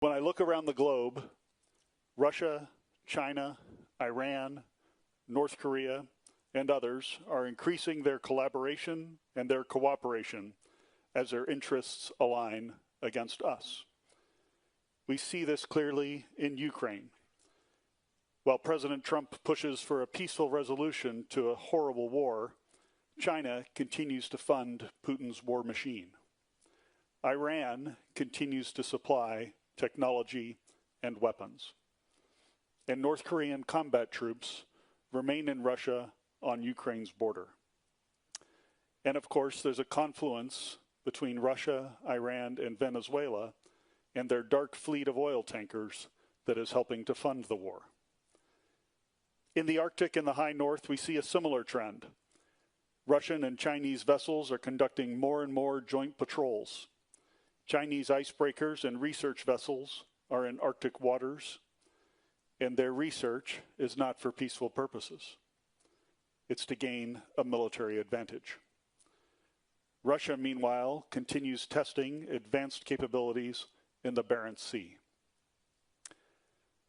When I look around the globe, Russia, China, Iran, North Korea, and others are increasing their collaboration and their cooperation as their interests align against us. We see this clearly in Ukraine. While President Trump pushes for a peaceful resolution to a horrible war, China continues to fund Putin's war machine. Iran continues to supply technology and weapons. And North Korean combat troops remain in Russia on Ukraine's border. And of course, there's a confluence between Russia, Iran, and Venezuela and their dark fleet of oil tankers that is helping to fund the war. In the Arctic and the high north, we see a similar trend. Russian and Chinese vessels are conducting more and more joint patrols. Chinese icebreakers and research vessels are in Arctic waters, and their research is not for peaceful purposes. It's to gain a military advantage. Russia, meanwhile, continues testing advanced capabilities in the Barents Sea.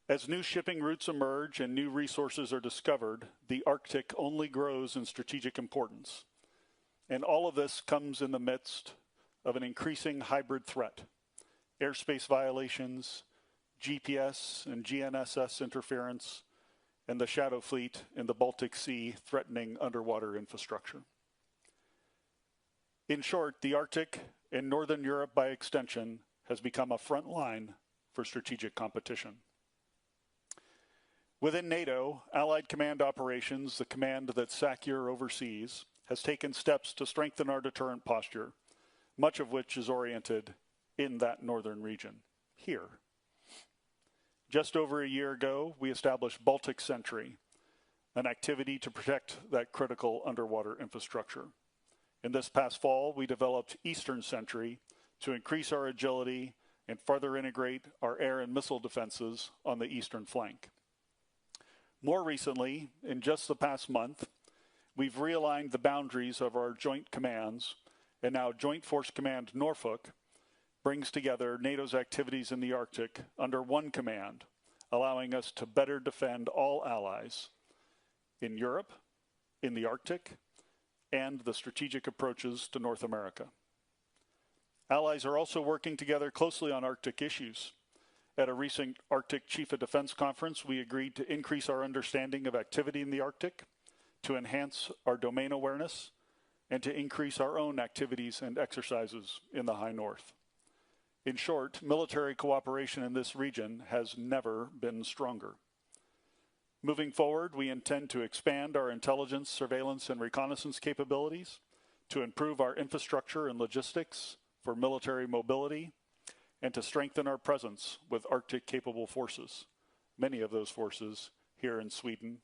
As new shipping routes emerge and new resources are discovered, the Arctic only grows in strategic importance. And all of this comes in the midst of an increasing hybrid threat: airspace violations, GPS and GNSS interference, and the shadow fleet in the Baltic Sea threatening underwater infrastructure. In short, the Arctic, and Northern Europe by extension, has become a front line for strategic competition. Within NATO, Allied Command Operations, the command that SACEUR oversees, has taken steps to strengthen our deterrent posture, much of which is oriented in that northern region, here. Just over a year ago, we established Baltic Sentry, an activity to protect that critical underwater infrastructure. In this past fall, we developed Eastern Sentry to increase our agility and further integrate our air and missile defenses on the eastern flank. More recently, in just the past month, we've realigned the boundaries of our joint commands, and now Joint Force Command Norfolk brings together NATO's activities in the Arctic under one command, allowing us to better defend all allies in Europe, in the Arctic, and the strategic approaches to North America. Allies are also working together closely on Arctic issues. At a recent Arctic Chief of Defense conference, we agreed to increase our understanding of activity in the Arctic, to enhance our domain awareness, and to increase our own activities and exercises in the high north. In short, military cooperation in this region has never been stronger. Moving forward, we intend to expand our intelligence, surveillance, and reconnaissance capabilities, to improve our infrastructure and logistics for military mobility, and to strengthen our presence with Arctic-capable forces, many of those forces here in Sweden